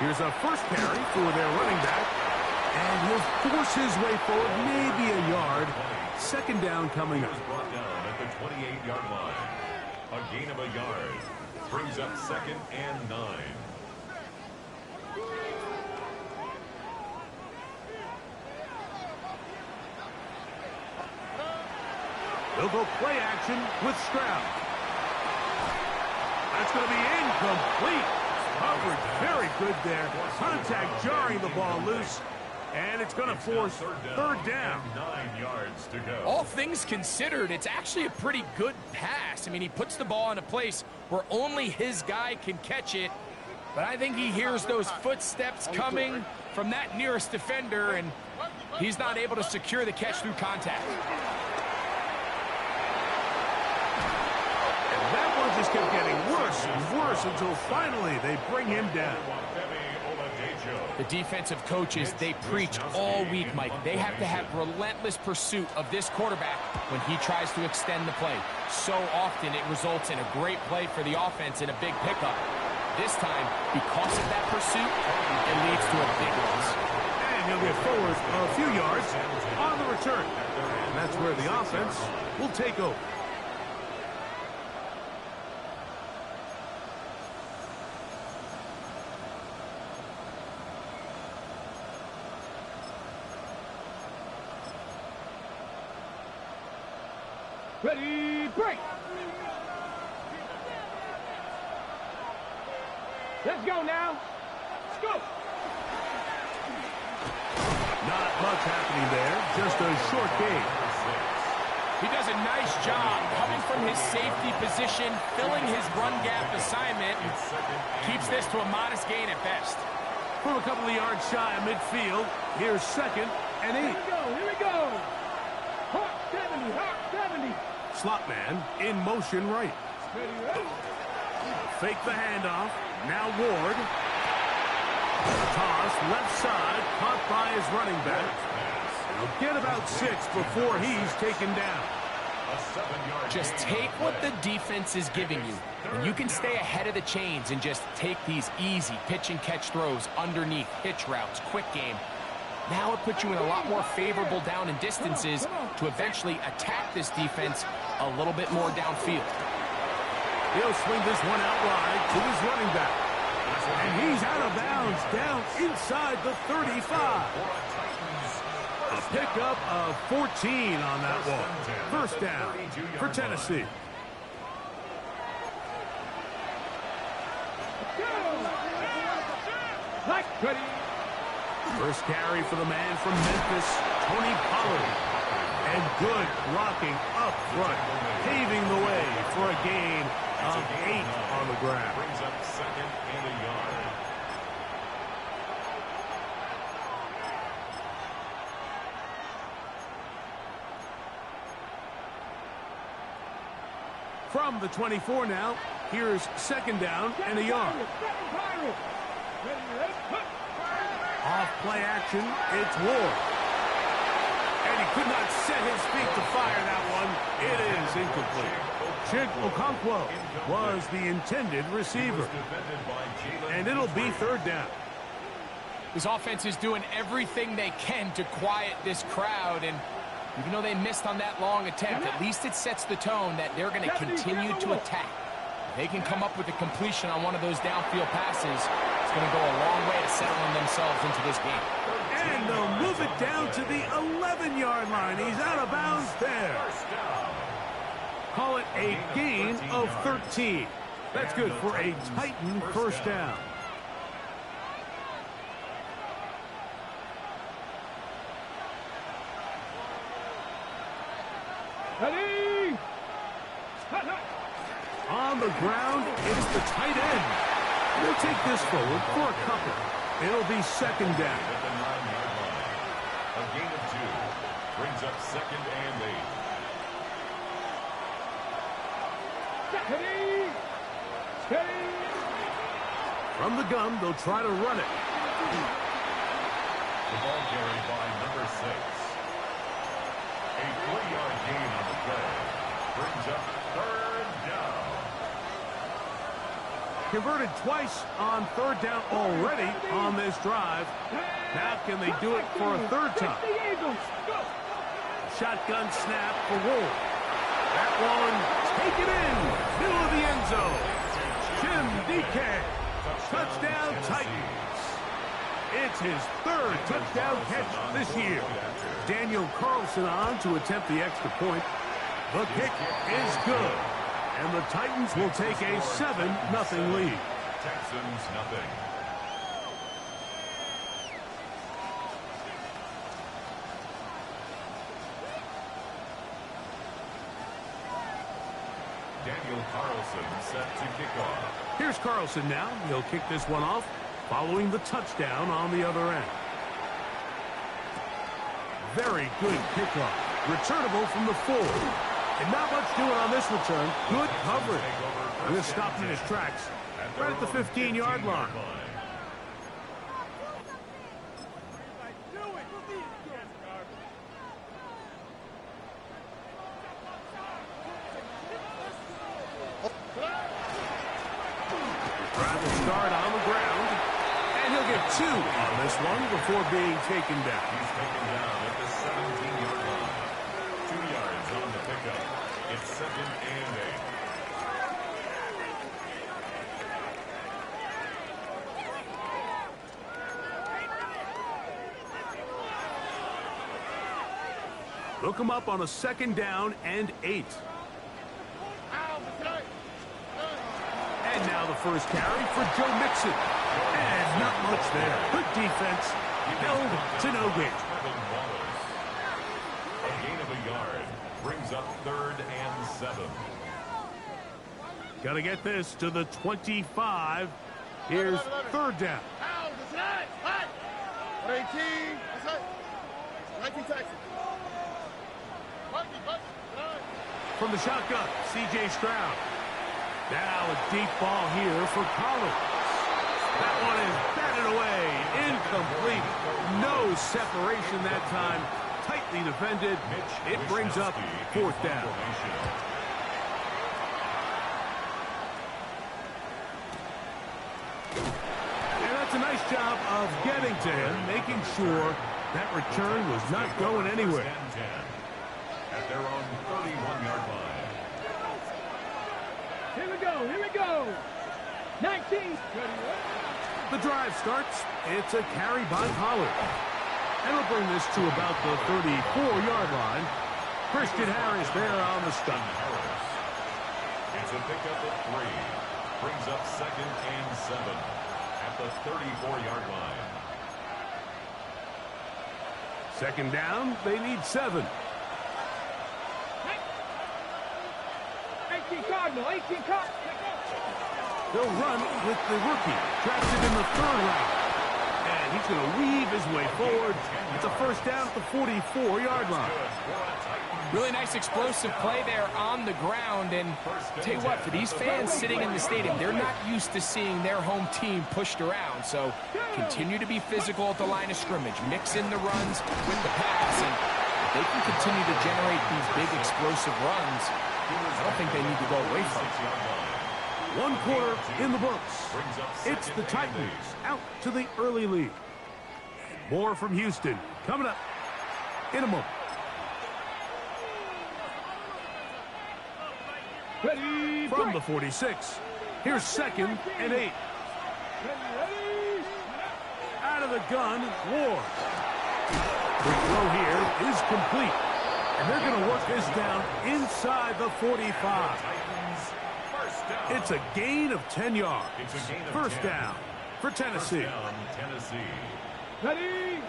Here's a first carry for their running back. And he'll force his way forward, maybe a yard. Second down coming up. Brought down at the 28-yard line. A gain of a yard. Brings up 2nd and 9. They'll go play action with Stroud. That's going to be incomplete. Coverage very good there. Contact jarring the ball loose. And it's going to force third down. 9 yards to go. All things considered, it's actually a pretty good pass. I mean, he puts the ball in a place where only his guy can catch it. But I think he hears those footsteps coming from that nearest defender, and he's not able to secure the catch through contact. And that one just kept getting worse and worse until finally they bring him down. The defensive coaches, they preach all week, Mike. They have to have relentless pursuit of this quarterback when he tries to extend the play. So often it results in a great play for the offense and a big pickup. This time, because of that pursuit, it leads to a big loss. And he'll get forward a few yards on the return. And that's where the offense will take over. Ready, break! Let's go now. Let's go. Not much happening there. Just a short game. He does a nice job coming from his safety position, filling his run gap assignment, and keeps this to a modest gain at best. From a couple of yards shy of midfield, here's 2nd and 8. Here we go, here we go. Hawk 70, Hawk 70. Slot man in motion right. Ready, ready. Fake the handoff. Now Ward. Toss left side, caught by his running back. He'll get about 6 before he's taken down. Just take what the defense is giving you. And you can stay ahead of the chains and just take these easy pitch and catch throws underneath, hitch routes, quick game. Now it puts you in a lot more favorable down and distances to eventually attack this defense a little bit more downfield. He'll swing this one out wide to his running back. And he's out of bounds down inside the 35. A pickup of 14 on that one. First down for Tennessee. Ready. First carry for the man from Memphis, Tony Pollard. And good blocking up front, paving the way for a gain of 8 on the ground. Brings up 2nd and a yard. From the 24 now, here's 2nd down and a yard. Off play action, it's Ward. And he could not set his feet to fire that one. It is incomplete. Chig Okonkwo was the intended receiver. And it'll be 3rd down. This offense is doing everything they can to quiet this crowd, and even though they missed on that long attempt, at least it sets the tone that they're going to continue to attack. If they can come up with a completion on one of those downfield passes, it's going to go a long way to settling themselves into this game. And they'll move it down to the 11-yard line. He's out of bounds there. Call it a gain of 13. That's good for a Titan first down. Ready. On the ground, it's the tight end. We'll take this forward for a couple. It'll be 2nd down. At the 9-yard line. A gain of 2. Brings up 2nd and 8. Steady. Steady. From the gun, they'll try to run it. The ball carried by number 6. A 4-yard gain on the play. Brings up 3rd down. Converted twice on third down already on this drive. Now can they do it for a third time? Shotgun snap for Ward. That one taken in, middle of the end zone. Jim DK, touchdown Titans. It's his third touchdown catch this year. Daniel Carlson on to attempt the extra point. The kick is good. And the Titans will take a 7-0 lead. Texans nothing. Daniel Carlson set to kick off. Here's Carlson now. He'll kick this one off following the touchdown on the other end. Very good kickoff. Returnable from the 4. And not much doing on this return. Good coverage. Going to stop in his tracks right at the 15-yard line. Drive will start on the ground. And he'll get 2 on this one before being taken down. He's taken down at the 17-yard line. 2 yards on the pickup. It's 2nd and 8. Look him up on a 2nd down and 8. And now the first carry for Joe Mixon. And not much there. Good defense. Held to no gain. A gain of a yard brings up 3rd and 7. Got to get this to the 25. Here's 3rd down. 18. From the shotgun, C.J. Stroud. Now a deep ball here for Collins. That one is batted away. Incomplete. No separation that time. Tightly defended. It brings up 4th down. And that's a nice job of getting to him, making sure that return was not going anywhere. At their own 31-yard line. Here we go. 19. The drive starts. It's a carry by Pollard. And we'll bring this to about the 34-yard line. Christian Harris there on the stop. It's a pickup of 3. Brings up 2nd and 7 at the 34-yard line. 2nd down, they need 7. 18 Cardinal. They'll run with the rookie, drafted in the 3rd round. And he's going to weave his way forward. It's a first down at the 44-yard line. Really nice explosive play there on the ground. And tell you what, for these fans sitting in the stadium, they're not used to seeing their home team pushed around. So continue to be physical at the line of scrimmage. Mix in the runs with the pass. And if they can continue to generate these big explosive runs, I don't think they need to go away from it. 1 quarter in the books. It's the Titans out to the early lead. More from Houston coming up in a moment. Ready. From the 46, here's 2nd and 8. Out of the gun, Ward. The throw here is complete. And they're going to work this down inside the 45. It's a gain of 10 yards. First down for Tennessee. Ready.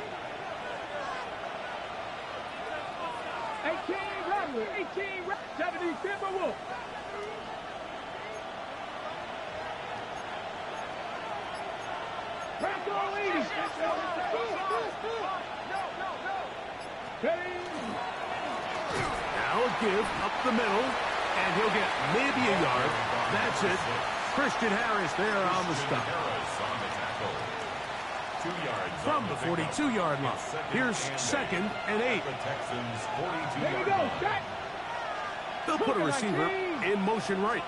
18 Rattler. 70 Timberwolves. Rambo 80. Ready. Now a give up the middle, and he'll get maybe a yard. That's it. Christian Harris there on the stop. From the 42-yard line. Here's 2nd and 8. There you go, set. They'll put a receiver in motion right.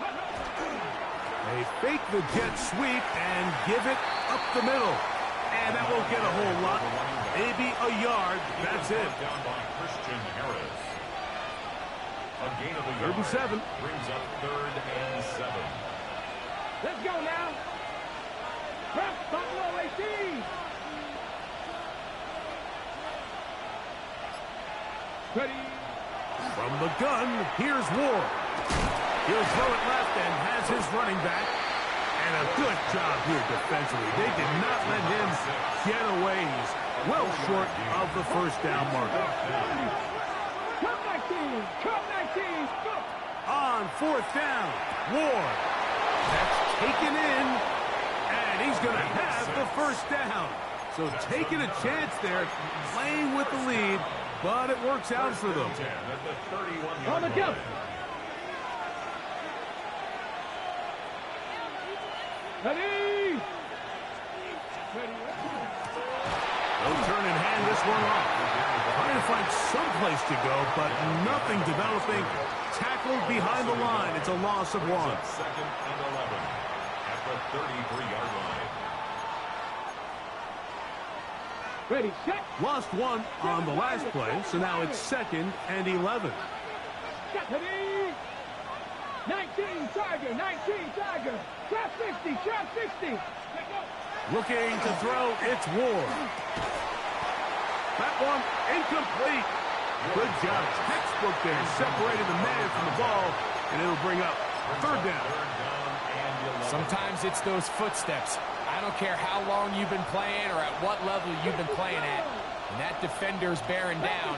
They fake the jet sweep and give it up the middle. And that won't get a whole lot. Maybe a yard. That's it. Down by Christian Harris. A gain of a Third and yard 7. brings up 3rd and 7. Let's go now. Press Buffalo 18. Ready. From the gun, here's Ward. He'll throw it left and has his running back. And a good job here defensively. They did not let him get away. He's well short of the first down marker. Come 19. Come 19. Go. On 4th down, Ward. That's taken in. And he's going to have the first down. So taking a chance there, playing with the lead, but it works out for them. On the jump. Ready. They'll turn and hand this one off. Trying to find some place to go, but nothing developing. Tackled behind the line. It's a loss of 1. 2nd and 11 at the 33-yard line. Ready, set. Lost 1 on the last play, so now it's 2nd and 11. Ready. 19 Tiger, 19 Tiger. Trap 60, trap 60. Looking to throw, it's Ward. That one incomplete. Good job. Textbook there, separating the man from the ball, and it'll bring up 3rd down. Sometimes it's those footsteps. I don't care how long you've been playing or at what level you've been playing at. And that defender's bearing down.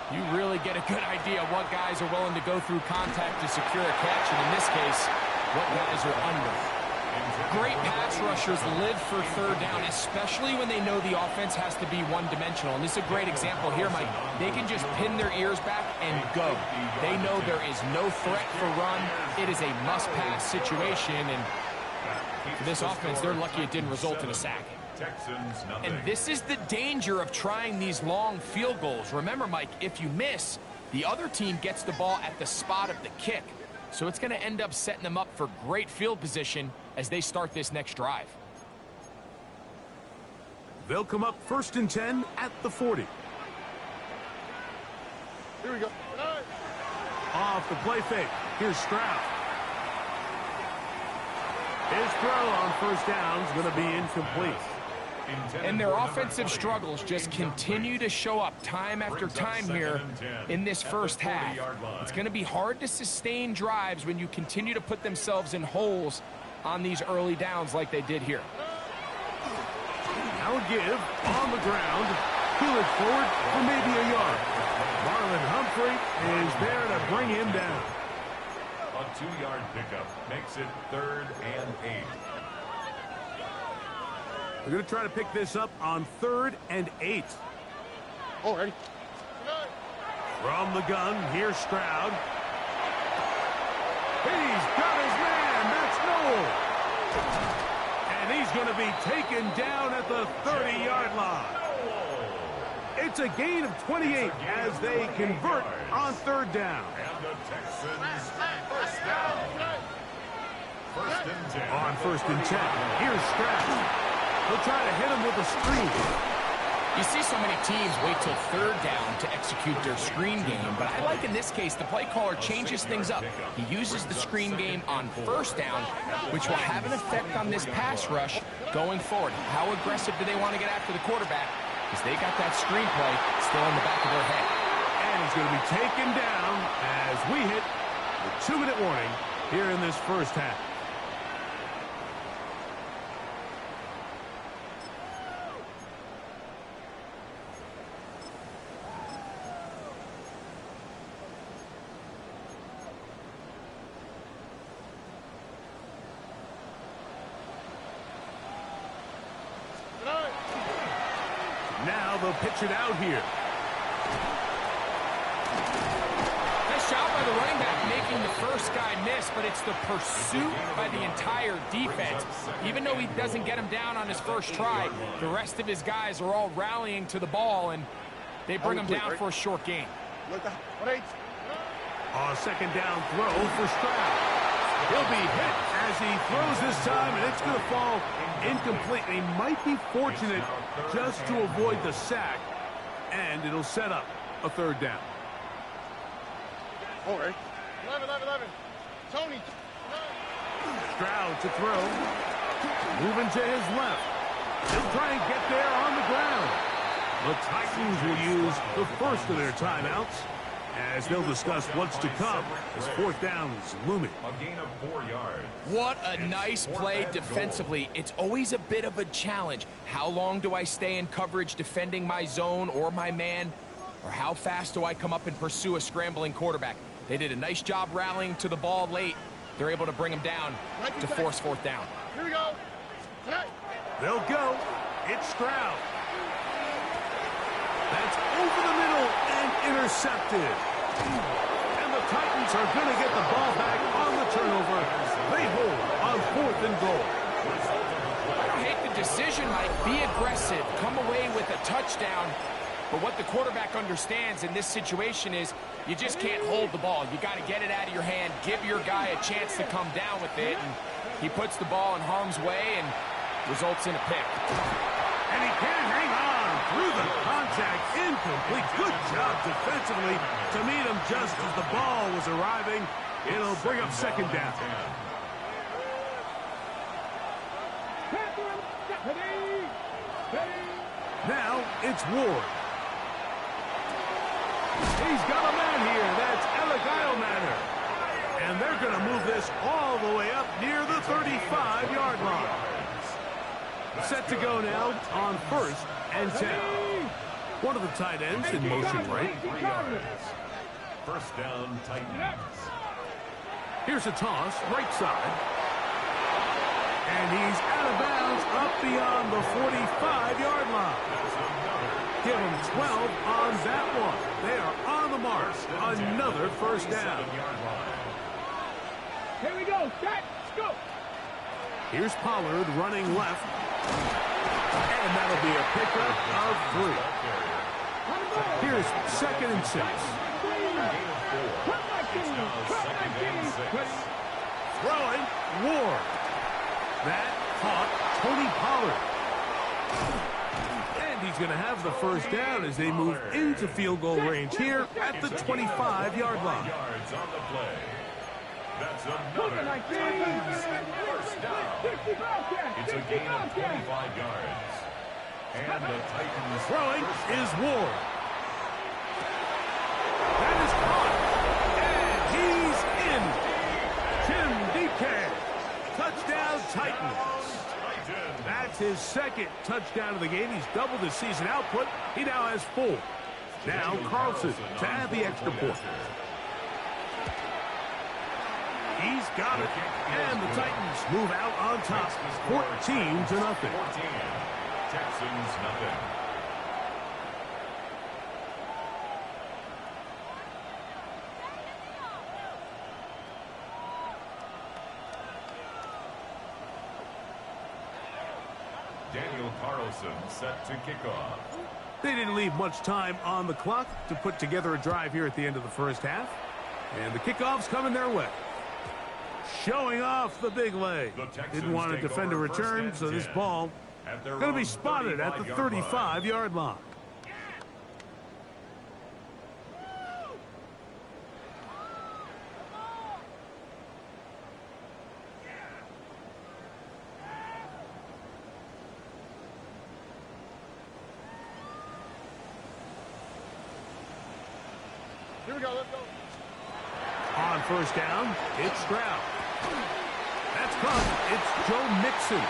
You really get a good idea of what guys are willing to go through contact to secure a catch, and in this case, what guys are under. Great pass rushers live for 3rd down, especially when they know the offense has to be one-dimensional. And this is a great example here, Mike. They can just pin their ears back and go. They know there is no threat for run. It is a must-pass situation, and for this offense, they're lucky it didn't result in a sack. And this is the danger of trying these long field goals. Remember, Mike, if you miss, the other team gets the ball at the spot of the kick. So it's going to end up setting them up for great field position as they start this next drive. They'll come up 1st and 10 at the 40. Here we go. Off the play fake. Here's Stroud. His throw on 1st down is going to be incomplete. And their offensive struggles just continue to show up time after time here in this first half. It's going to be hard to sustain drives when you continue to put themselves in holes on these early downs like they did here. Now a give on the ground. Peel it forward for maybe a yard. Marlon Humphrey is there to bring him down. A 2-yard pickup makes it 3rd and 8. They're going to try to pick this up on 3rd and 8. Oh, ready. From the gun, here's Stroud. He's got his man. That's Noel. And he's going to be taken down at the 30-yard line. It's a gain of 28 as they convert on 3rd down. And the Texans first down. 1st and 10. On 1st and 10, here's Stroud. He'll try to hit him with a screen. You see so many teams wait till 3rd down to execute their screen game, but I like in this case the play caller changes things up. He uses the screen game on 1st down, which will have an effect on this pass rush going forward. How aggressive do they want to get after the quarterback? Because they got that screen play still in the back of their head. And he's going to be taken down as we hit the 2-minute warning here in this first half. Now they'll pitch it out here. Nice job by the running back making the first guy miss, but it's the pursuit by the entire defense. Even though he doesn't get him down on his first try, the rest of his guys are all rallying to the ball, and they bring him down for a short gain. On 2nd down throw for Stroud. He'll be hit as as he throws this time, and it's going to fall incomplete. He might be fortunate just to avoid the sack, and it'll set up a third down. All right. 11. Tony. Stroud to throw. Moving to his left. He'll try and get there on the ground. The Titans will use the first of their timeouts as they'll discuss what's to come as fourth down is looming. A gain of 4 yards. What a nice play defensively. It's always a bit of a challenge. How long do I stay in coverage defending my zone or my man? Or how fast do I come up and pursue a scrambling quarterback? They did a nice job rallying to the ball late. They're able to bring him down to force fourth down. Here we go. They'll go. It's Stroud. That's over the middle and intercepted. And the Titans are going to get the ball back on the turnover. They hold on 4th and goal. I don't hate the decision, Mike. Be aggressive. Come away with a touchdown. But what the quarterback understands in this situation is you just can't hold the ball. You got to get it out of your hand, give your guy a chance to come down with it, and he puts the ball in harm's way and results in a pick. And he can't hang on through the contact. Incomplete. Good job defensively to meet him just as the ball was arriving. It'll bring up second down. Now it's Ward. He's got a man here. That's Eligio Manor. And they're going to move this all the way up near the 35-yard line. Set to go now on 1st and 10. One of the tight ends in motion right. 3 yards. First down, Titans. Here's a toss, right side. And he's out of bounds up beyond the 45-yard line. Give him 12 on that one. They are on the mark. Another first down. Here we go. Let's go. Here's Pollard running left. And that'll be a pickup of 3. Here's 2nd and 6. Throwing, Ward. That caught Tony Pollard. And he's going to have the first down as they move into field goal range here at the 25-yard line. Yards on the play. That's another Titans first down. It's a gain of 25 yards. And the Titans throwing is Ward. That is caught. And he's in. Tim DK. Touchdown Titans. That's his 2nd touchdown of the game. He's doubled his season output. He now has 4. Now Carlson to add the extra point. He's got it. And the Titans move out on top. 14-0. 14. Texans nothing. Daniel Carlson set to kick off. They didn't leave much time on the clock to put together a drive here at the end of the first half. And the kickoff's coming their way. Showing off the big leg. Didn't want to defend a return, so this ball going to be spotted at the 35-yard line. Here we go. Let's go. On first down, it's Stroud. That's caught. It's Joe Mixon.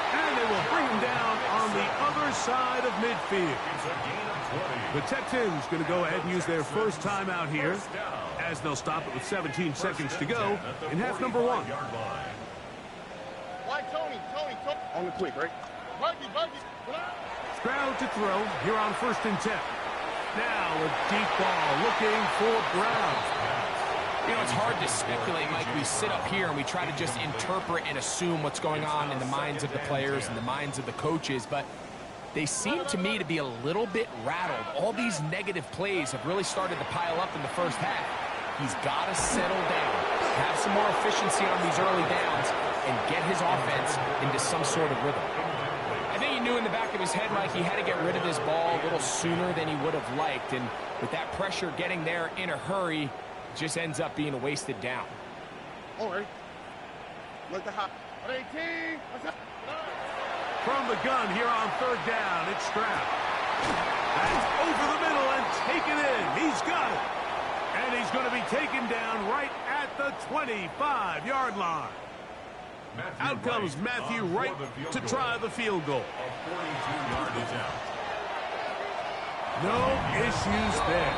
And they will bring him down on the other side of midfield. The Texans going to go ahead and use their first timeout here as they'll stop it with 17 seconds to go in half number 1. Like Tony. On the quick, right? Buggy. Stroud to throw here on 1st and 10. Now a deep ball looking for Brown. You know, it's hard to speculate, Mike. We sit up here and we try to just interpret and assume what's going on in the minds of the players and the minds of the coaches, but they seem to me to be a little bit rattled. All these negative plays have really started to pile up in the first half. He's got to settle down. have some more efficiency on these early downs and get his offense into some sort of rhythm. I think he knew in the back of his head, Mike, he had to get rid of this ball a little sooner than he would have liked. And with that pressure getting there in a hurry, it just ends up being a wasted down. All right. Like the hop. 18. From the gun here on third down, it's Stroud. That's over the middle and taken in. He's got it. And he's going to be taken down right at the 25-yard line. Out comes Matthew Wright to try the field goal. A 42-yardage out. No issues there.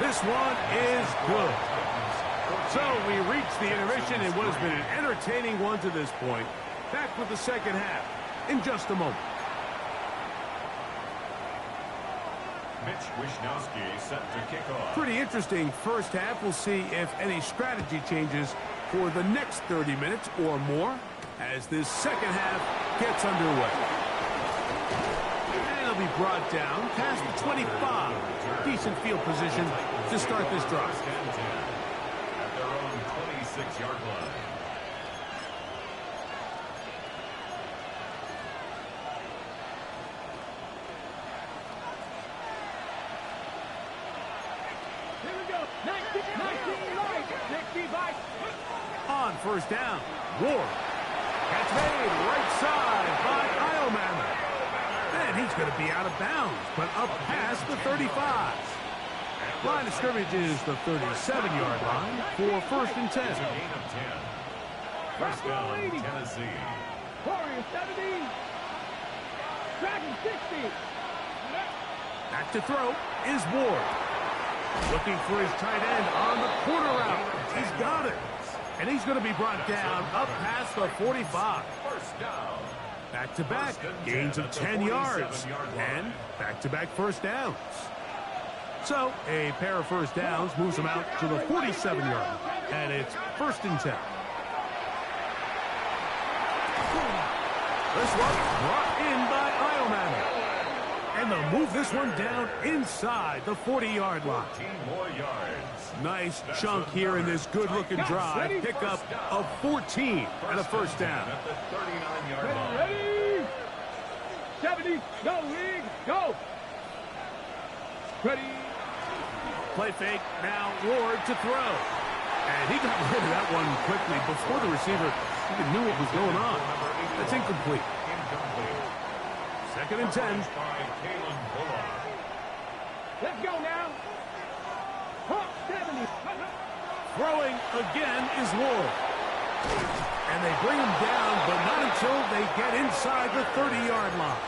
This one is good. So we reach the intermission in what has been an entertaining one to this point. Back with the second half in just a moment. Mitch Wishnowsky set to kick off. Pretty interesting first half. We'll see if any strategy changes for the next 30 minutes or more as this second half gets underway. And it'll be brought down past the 25. Decent field position to start this drive. First and 10 at their own 26-yard line. Here we go. 19 right. 60 by. On first down, Ward. Catch made right side by Iomanner. And he's going to be out of bounds, but up past the 35. Line of scrimmage is the 37-yard line for first and 10. It's a gain of 10. First down, Tennessee. Warriors 70. Dragon 60. Back to throw is Ward. Looking for his tight end on the corner route. He's got it. And he's going to be brought down up past the 45. First down. Back-to-back gains of 10 yards. And back-to-back first downs. So a pair of first downs moves him out to the 47-yard line. And it's first and 10. This one brought in by Iomanner. And they'll move this one down inside the 40-yard line. 14 more yards. Nice chunk here in this good-looking drive. Pick up of 14 and a first down. At the 39-yard line. Ready. 70. Go, League. Go. Ready. Play fake. Now Ward to throw. And he got rid of that one quickly before the receiver even knew what was going on. That's incomplete. Incomplete. Second and 10. By Kalen Bullock. Let's go now. Hawk 70. Throwing again is Ward. And they bring him down, but not until they get inside the 30-yard line.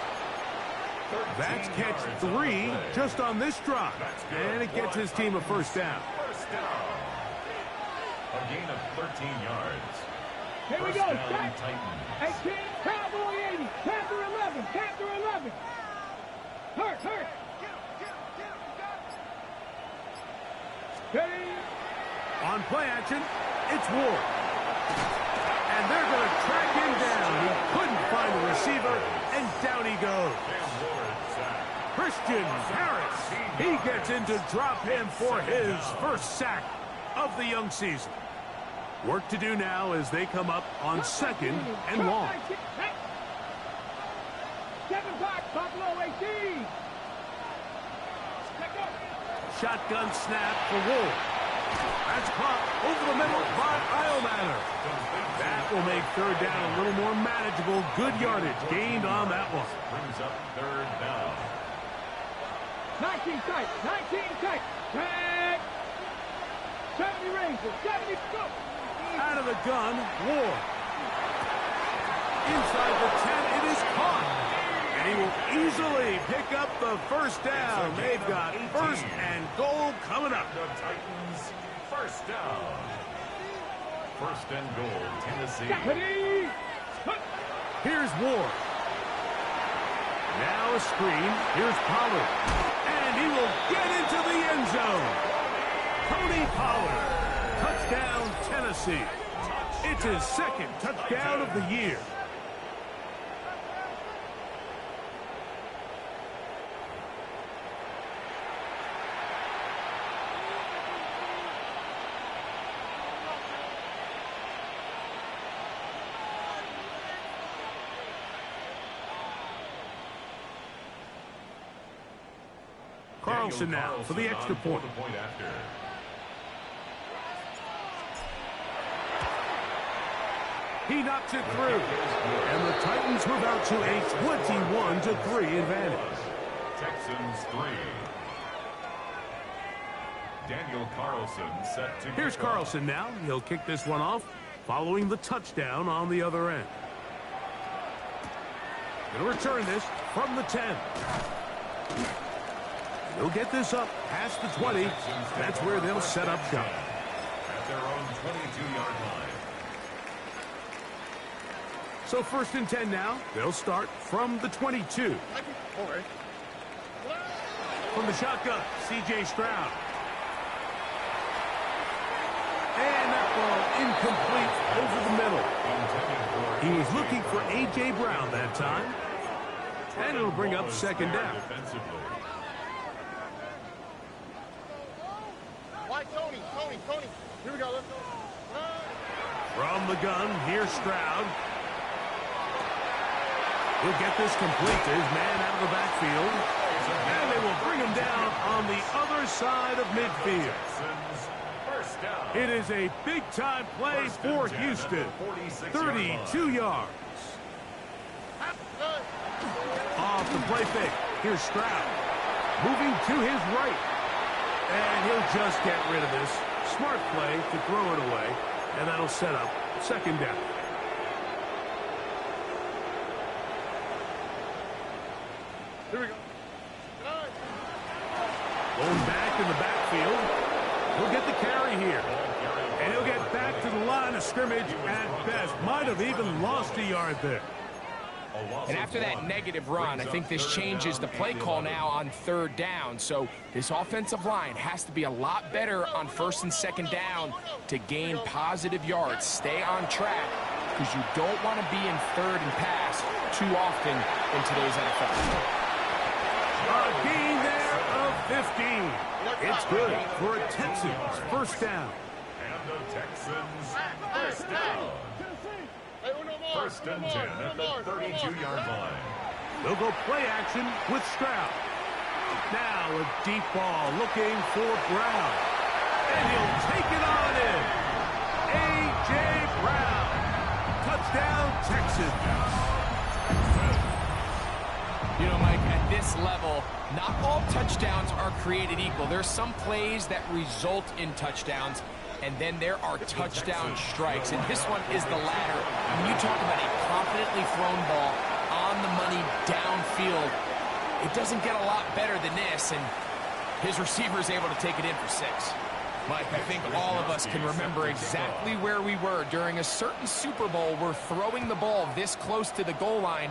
That's catch 3 just on this drive. And it gets his team a first down. First down. A gain of 13 yards. Here we First go. down, Set. Titans. 18. Cowboy 80. Panther 11. Panther 11. Hurt. Ready. On play action, it's Ward. And they're going to track him down. He couldn't find the receiver, and down he goes. Christian Harris, he gets in to drop him for his first sack of the young season. Work to do now as they come up on second and long. 7 back, Buffalo 18. Shotgun snap for Ward. That's caught over the middle by Iomanner. That will make third down a little more manageable. Good yardage gained on that one. Brings up third down. 19 tight. Tag. 70 Rangers. 70 go. Out of the gun, Ward. Inside the 10, it is caught. And he will easily pick up the first down. They've got first and goal coming up. The Titans, first down. First and goal, Tennessee. Ready. Here's Ward. Now a screen. Here's Pollard. And he will get into the end zone. Tony Pollard. Touchdown, Tennessee. It's his second touchdown of the year. Carlson now for the extra point. He knocks it through. And the Titans move out to a 21-3 advantage. Texans 3. Daniel Carlson set to Here's Carlson now. He'll kick this one off following the touchdown on the other end. He'll return this from the 10. He'll get this up past the 20. That's where they'll set up shop. At their own 22-yard line. So 1st and 10 now. They'll start from the 22. From the shotgun, C.J. Stroud. And that ball incomplete over the middle. He was looking for A.J. Brown that time. And it'll bring up 2nd down. Why, Tony? Here we go. Let's go. From the gun, here's Stroud. He'll get this complete to his man out of the backfield. And they will bring him down on the other side of midfield. It is a big-time play for Houston. 32 yards. Off the play fake. Here's Stroud. Moving to his right. And he'll just get rid of this. Smart play to throw it away. And that'll set up 2nd down. Here we go. Going back in the backfield. He'll get the carry here. And he'll get back to the line of scrimmage at best. Might have even lost a yard there. And after that negative run, I think this changes the play call now on 3rd down. So this offensive line has to be a lot better on 1st and 2nd down to gain positive yards. Stay on track because you don't want to be in 3rd and pass too often in today's NFL. A gain there of 15. It's good for a Texans 1st down. And the Texans 1st down. 1st and 10 at the 32-yard line. They'll go play action with Stroud. Now a deep ball looking for Brown. And he'll take it on in. A.J. Brown. Touchdown, Texans. You know, Mike, at this level, not all touchdowns are created equal. There's some plays that result in touchdowns, and then there are touchdown strikes, and this one is the latter. When you talk about a confidently thrown ball on the money downfield, it doesn't get a lot better than this, and his receiver is able to take it in for 6. Mike, I think all of us can remember exactly where we were during a certain Super Bowl where throwing the ball this close to the goal line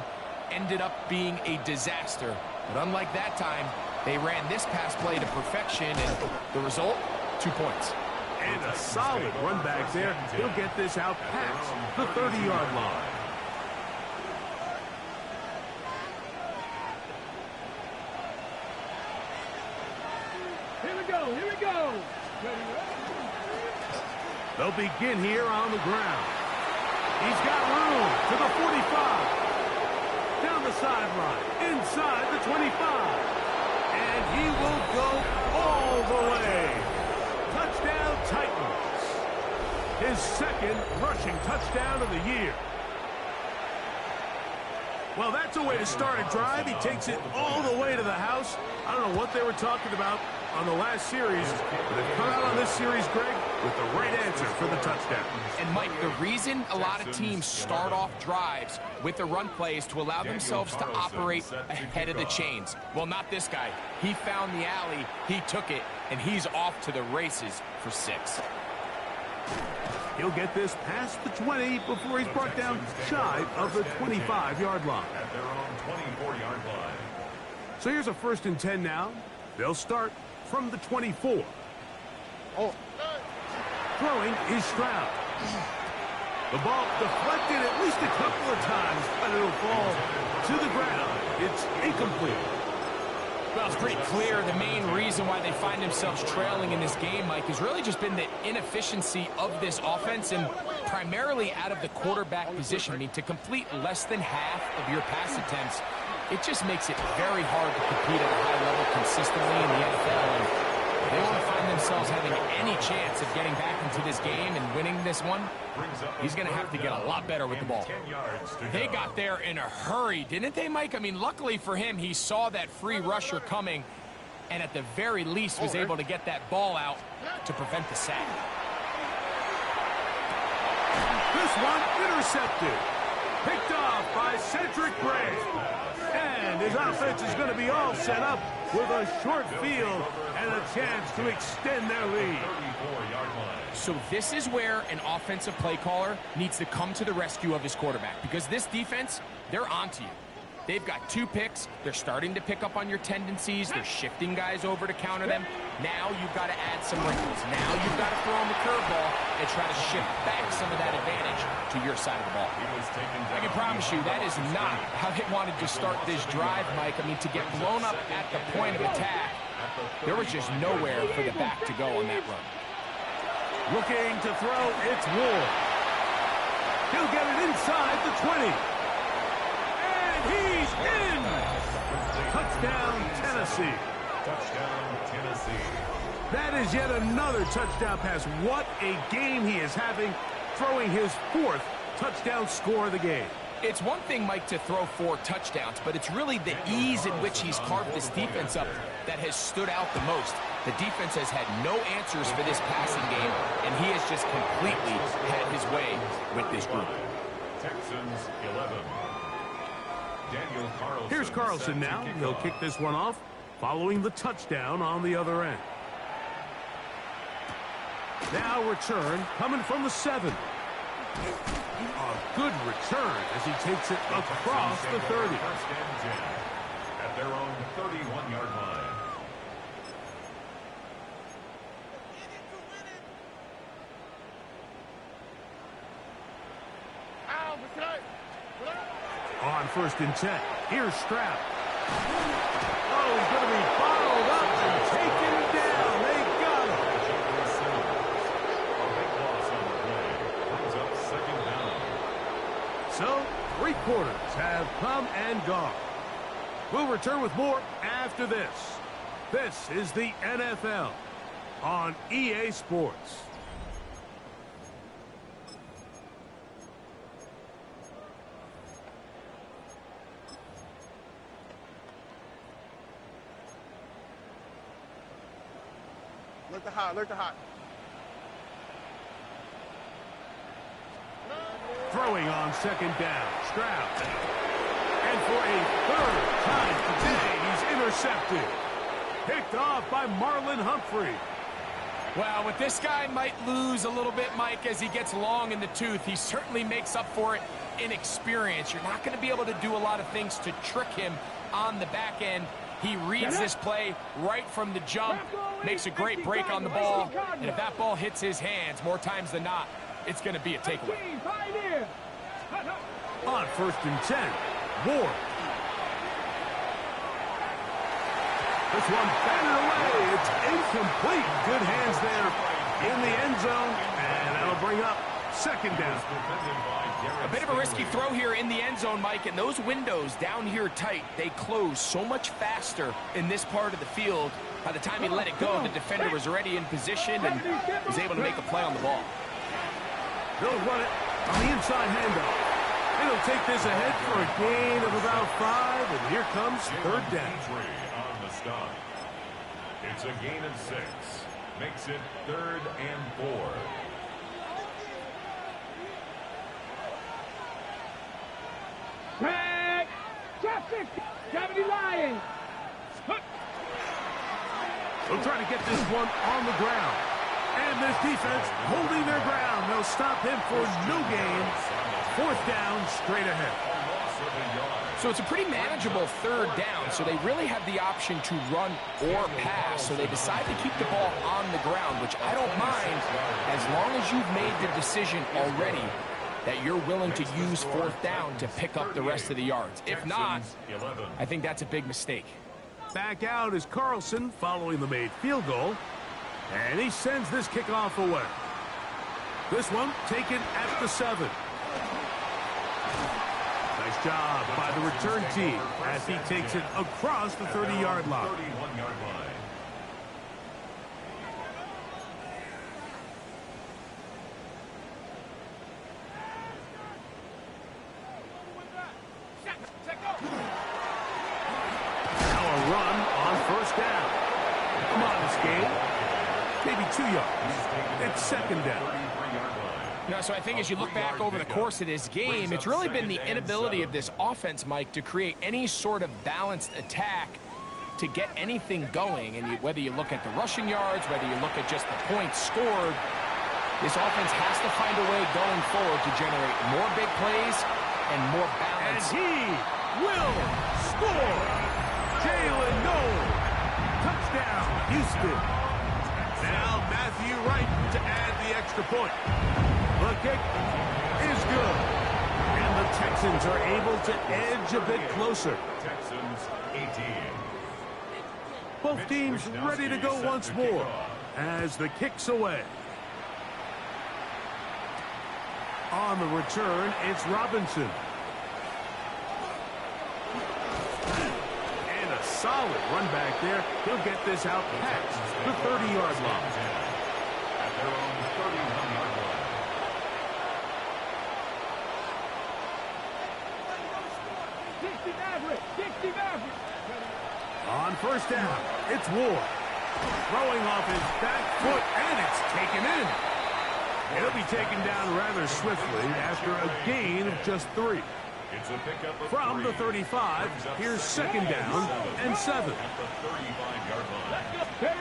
ended up being a disaster. But unlike that time, they ran this pass play to perfection, and the result, 2 points. And a solid run back there. He'll get this out past the 30-yard line. Here we go. They'll begin here on the ground. He's got room to the 45. Down the sideline, inside the 25. And he will go all the way. Touchdown, Titans. His 2nd rushing touchdown of the year. Well, that's a way to start a drive. He takes it all the way to the house. I don't know what they were talking about on the last series, but they've come out on this series, Greg, with the right answer for the touchdown. And, Mike, the reason a lot of teams start off drives with the run play is to allow themselves to operate ahead of the chains. Well, not this guy. He found the alley, he took it, and he's off to the races for 6. He'll get this past the 20 before he's brought down shy of the 25-yard line. At their own 24-yard line. So here's a 1st and 10 now. They'll start from the 24. Throwing is Stroud. The ball deflected at least a couple of times, but it'll fall to the ground. It's incomplete. Well, it's pretty clear the main reason why they find themselves trailing in this game, Mike, has really just been the inefficiency of this offense and primarily out of the quarterback position. I mean, to complete less than half of your pass attempts, it just makes it very hard to compete at a high level consistently in the NFL, and they want to find themselves having any chance of getting back into this game and winning this one. He's going to have to get a lot better with the ball. They got there in a hurry, didn't they, Mike? I mean, luckily for him, he saw that free rusher coming, and at the very least was able to get that ball out to prevent the sack. This one intercepted. Picked off by Cedric Gray. And his offense is going to be all set up with a short field and a chance to extend their lead. So this is where an offensive play caller needs to come to the rescue of his quarterback, because this defense, they're onto you. They've got 2 picks. They're starting to pick up on your tendencies. They're shifting guys over to counter them. Now you've got to add some wrinkles. Now you've got to throw in the curveball and try to shift back some of that advantage to your side of the ball. I can promise you that is not how they wanted to start this drive, Mike. I mean, to get blown up at the point of attack, there was just nowhere for the back to go on that run. Looking to throw, it's Ward. He'll get it inside the 20. He's in! Touchdown, Tennessee. Touchdown, Tennessee. That is yet another touchdown pass. What a game he is having, throwing his 4th touchdown score of the game. It's one thing, Mike, to throw 4 touchdowns, but it's really the ease in which he's carved this defense up that has stood out the most. The defense has had no answers for this passing game, and he has just completely had his way with this group. Texans 11. Here's Carlson now. He'll kick this one off following the touchdown on the other end. Now return coming from the 7. A good return as he takes it across the 30. At their own 31-yard line. On 1st and 10, here's Stroud. Oh, he's going to be bottled up and taken down. They got him. A big loss on the play. Brings up 2nd down. So, 3 quarters have come and gone. We'll return with more after this. This is the NFL on EA Sports. Alert the hot, alert the hot. Throwing on 2nd down, Stroud. And for a 3rd time today, he's intercepted. Picked off by Marlon Humphrey. Well, with this guy might lose a little bit, Mike, as he gets long in the tooth. He certainly makes up for it in experience. You're not going to be able to do a lot of things to trick him on the back end. He reads this play right from the jump, makes a great break on the ball, and if that ball hits his hands more times than not, it's going to be a takeaway. On 1st and 10, Ward. This one batted away. It's incomplete. Good hands there in the end zone, and that'll bring up 2nd down. A bit of a risky throw here in the end zone, Mike, and those windows down here tight, they close so much faster in this part of the field. By the time he let it go, the defender was already in position and was able to make a play on the ball. They'll run it on the inside handoff. It'll take this ahead for a gain of about 5, and here comes 3rd down. On the stop. It's a gain of 6. Makes it 3rd and 4. Tag! Drop 50! Gravity Lions! They'll try to get this one on the ground. And this defense holding their ground. They'll stop him for no gain. 4th down, straight ahead. So it's a pretty manageable 3rd down, so they really have the option to run or pass. So they decide to keep the ball on the ground, which I don't mind as long as you've made the decision already that you're willing to use 4th down to pick up the rest of the yards. If not, I think that's a big mistake. Back out is Carlson following the made field goal. And he sends this kickoff away. This one taken at the 7. Nice job by the return team as he takes it across the 30-yard line. 31-yard line. Now a run on first down. Come on, this game. Maybe 2 yards. It's second down. So I think as you look back over the course of this game, it's really been the inability of this offense, Mike, to create any sort of balanced attack to get anything going. And whether you look at the rushing yards, whether you look at just the points scored, this offense has to find a way going forward to generate more big plays and more balance. And he will score. Jalen Noel. Touchdown, Houston. Now Matthew Wright to add the extra point. The kick is good. And the Texans are able to edge a bit closer. Texans 18. Both teams ready to go once more as the kick's away. On the return, it's Robinson. And a solid run back there. He'll get this out past the 30-yard line. At their own 31-yard line. On first down, it's Ward. Throwing off his back foot, and it's taken in. He'll be taken down rather swiftly after a gain of just 3. It's a pickup of From the 3. 35, here's second down and 7. At the 35-yard line.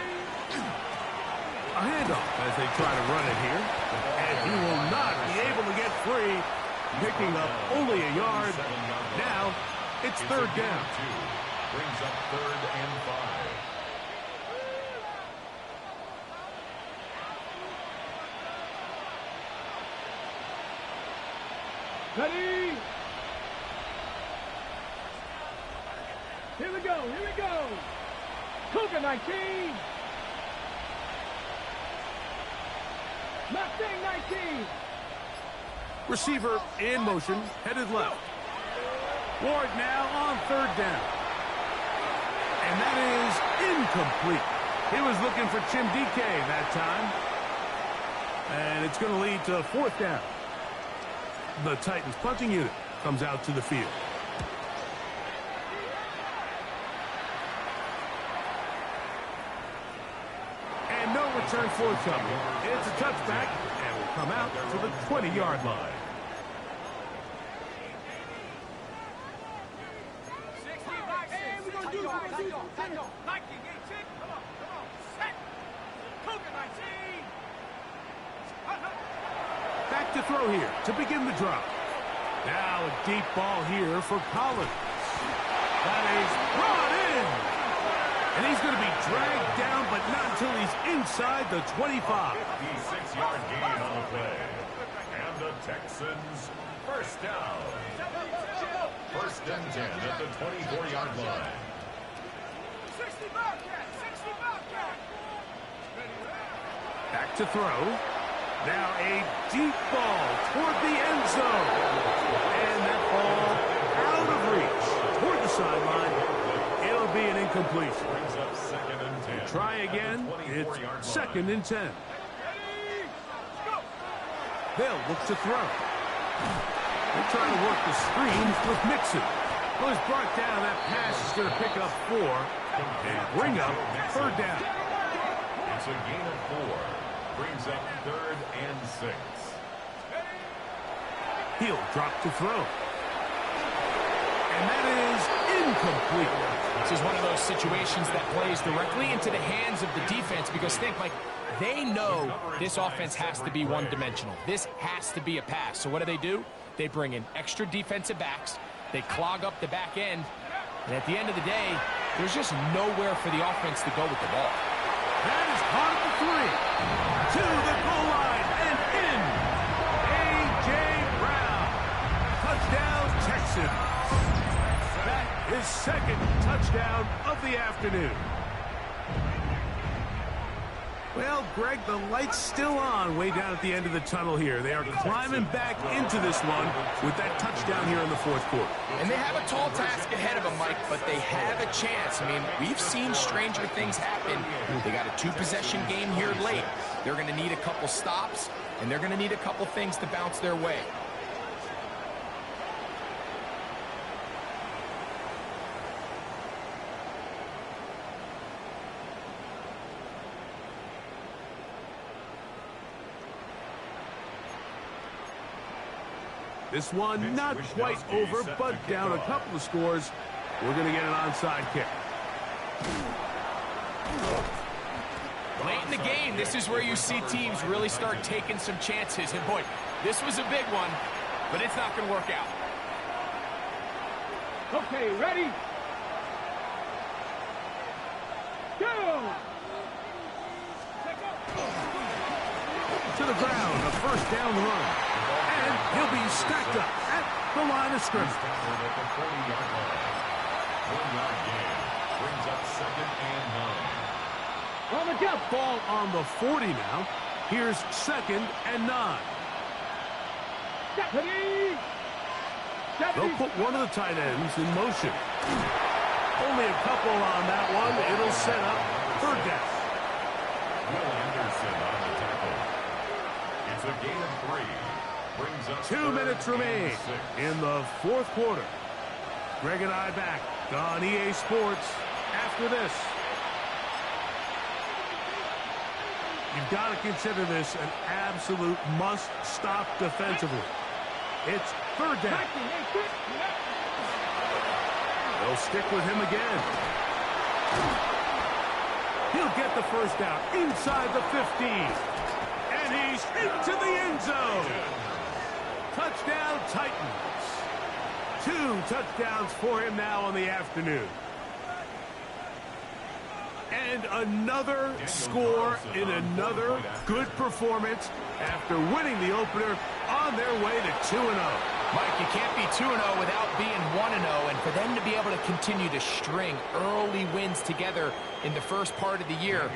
A handoff as they try to run it here. And he will not be able to get free, picking up only a yard. Now, it's third down. 2. Brings up 3rd and 5. Ready? Here we go, here we go. Cougar 19. Mustang 19. Receiver in motion, headed left. Ward now on third down. And that is incomplete. He was looking for Chim DK that time. And it's going to lead to fourth down. The Titans punting unit comes out to the field. And no return forthcoming. It's a touchback and will come out to the 20-yard line. Back to throw here to begin the drive. Now a deep ball here for Collins. That is brought in. And he's going to be dragged down, but not until he's inside the 25. 56-yard gain on the play. And the Texans first down. 1st and 10 at the 24-yard line. 60 Bobcat, 60 Bobcat. Back to throw. Now a deep ball toward the end zone. And that ball out of reach toward the sideline. It'll be an incompletion. Brings up 2nd and 10. Try again. It's 2nd and 10. They'll look to throw. They're trying to work the screens with Mixon. Well, he's brought down. That pass is going to pick up 4 and bring up third down. It's a gain of 4. Brings up 3rd and 6. He'll drop to throw. And that is incomplete. This is one of those situations that plays directly into the hands of the defense because think, like, they know this offense has to be one-dimensional. This has to be a pass. So what do? They bring in extra defensive backs. They clog up the back end. And at the end of the day, there's just nowhere for the offense to go with the ball. That is caught at the 3. To the goal line and in. A.J. Brown. Touchdown, Texans. That is 2nd touchdown of the afternoon. Well, Greg, the light's still on way down at the end of the tunnel here. They are climbing back into this one with that touchdown here in the fourth quarter. And they have a tall task ahead of them, Mike, but they have a chance. I mean, we've seen stranger things happen. They got a two-possession game here late. They're going to need a couple stops, and they're going to need a couple things to bounce their way. This one not quite over, but down a couple of scores. We're going to get an onside kick. Late in the game, this is where you see teams really start taking some chances. And boy, this was a big one, but it's not going to work out. Okay, ready? Go! To the ground, a first down run. And he'll be stacked up at the line of scrimmage. One-yard gain brings up 2nd and 9. On the jump ball on the 40 now. Here's 2nd and 9. Deputy! They'll put one of the tight ends in motion. Only a couple on that one. It'll set up 3rd down. Will Anderson on the tackle. It's a gain of 3. 2 minutes remain in the fourth quarter. Greg and I back on EA Sports after this. You've got to consider this an absolute must-stop defensively. It's 3rd down. They'll stick with him again. He'll get the first down inside the 15. And he's into the end zone. Touchdown, Titans. 2 touchdowns for him now on the afternoon. And another score in another good performance after winning the opener on their way to 2-0. Mike, you can't be 2-0 without being 1-0, and for them to be able to continue to string early wins together in the first part of the year,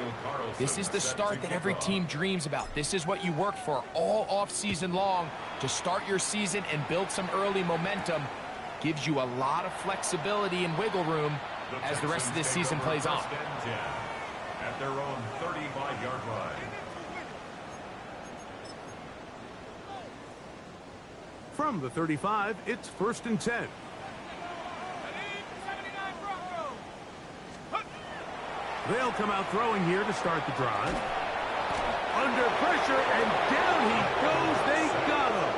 this is the start that every team dreams about. This is what you work for all off-season long to start your season and build some early momentum. Gives you a lot of flexibility and wiggle room as the rest of this season plays on. At their own 35-yard line. From the 35, it's 1st and 10. They'll come out throwing here to start the drive. Under pressure, and down he goes. They got him.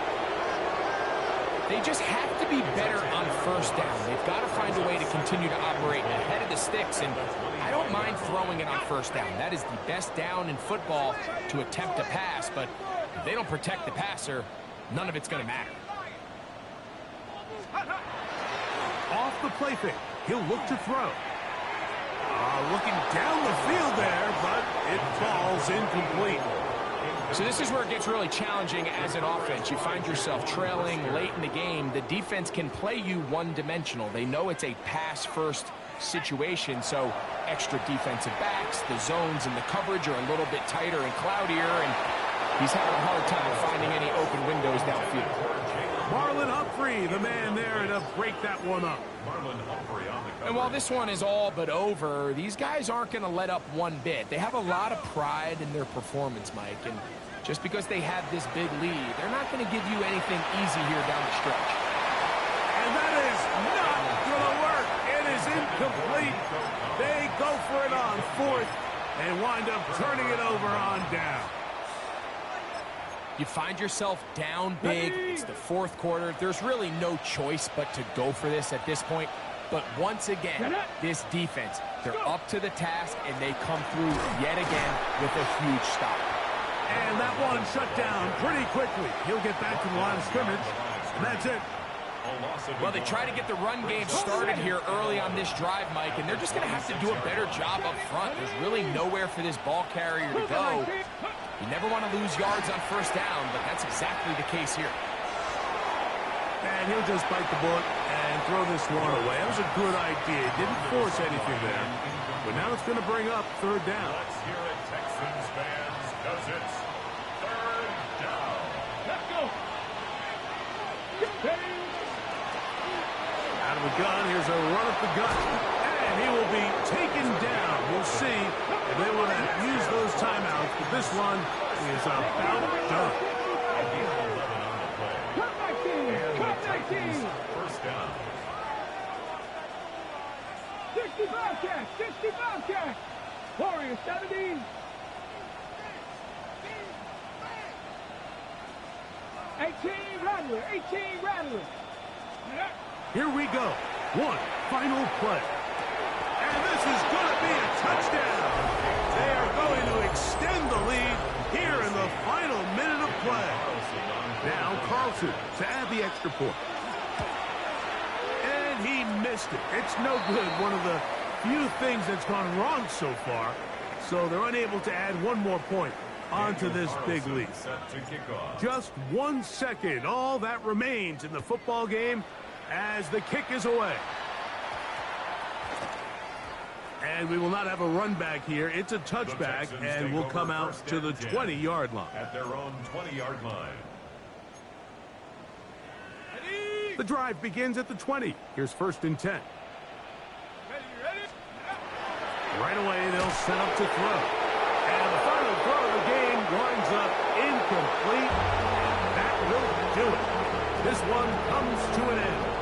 They just have to be better on 1st down. They've got to find a way to continue to operate ahead of the sticks, and I don't mind throwing it on 1st down. That is the best down in football to attempt a pass, but if they don't protect the passer, none of it's going to matter. Off the play fake, he'll look to throw. Looking down the field there, but it falls incomplete. So this is where it gets really challenging as an offense. You find yourself trailing late in the game. The defense can play you one-dimensional. They know it's a pass-first situation, so extra defensive backs, the zones and the coverage are a little bit tighter and cloudier, and he's having a hard time finding any open windows downfield. Marlon Humphrey, the man there to break that one up. And while this one is all but over, these guys aren't going to let up one bit. They have a lot of pride in their performance, Mike, and just because they have this big lead, they're not going to give you anything easy here down the stretch. And that is not going to work. It is incomplete. They go for it on 4th and wind up turning it over on down. You find yourself down big. It's the 4th quarter. There's really no choice but to go for this at this point. But once again, this defense, they're up to the task, and they come through yet again with a huge stop. And that one shut down pretty quickly. He'll get back to the line of scrimmage, and that's it. Well, they try to get the run game started here early on this drive, Mike, and they're just going to have to do a better job up front. There's really nowhere for this ball carrier to go. You never want to lose yards on 1st down, but that's exactly the case here. And he'll just bite the bullet and throw this one away. That was a good idea. Didn't force anything there. But now it's going to bring up third down. Let's hear it, Texans fans, because it's third down. Let's go. Out of the gun, here's a run up the gut. And he will be taken down. We'll see if they want to use those timeouts. But this one is about done. Gain of 11 on the play. Cut back team. And the Cut back Titans team. first down. 60 Bobcats. 60 Bobcats. Warriors 70. 18 Rattler. 18 Rattler. Here we go. One final play. And this is going to be a touchdown. They are going to extend the lead here in the final minute of play. Now Carlson to add the extra point. And he missed it. It's no good. One of the few things that's gone wrong so far. So they're unable to add one more point onto this big lead. Set to kick off. Just 1 second. All that remains in the football game as the kick is away. And we will not have a run back here. It's a touchback, and will come out to the 20-yard line. At their own 20-yard line. The drive begins at the 20. Here's 1st and 10. Right away, they'll set up to throw. And the final throw of the game winds up incomplete. And that will do it. This one comes to an end.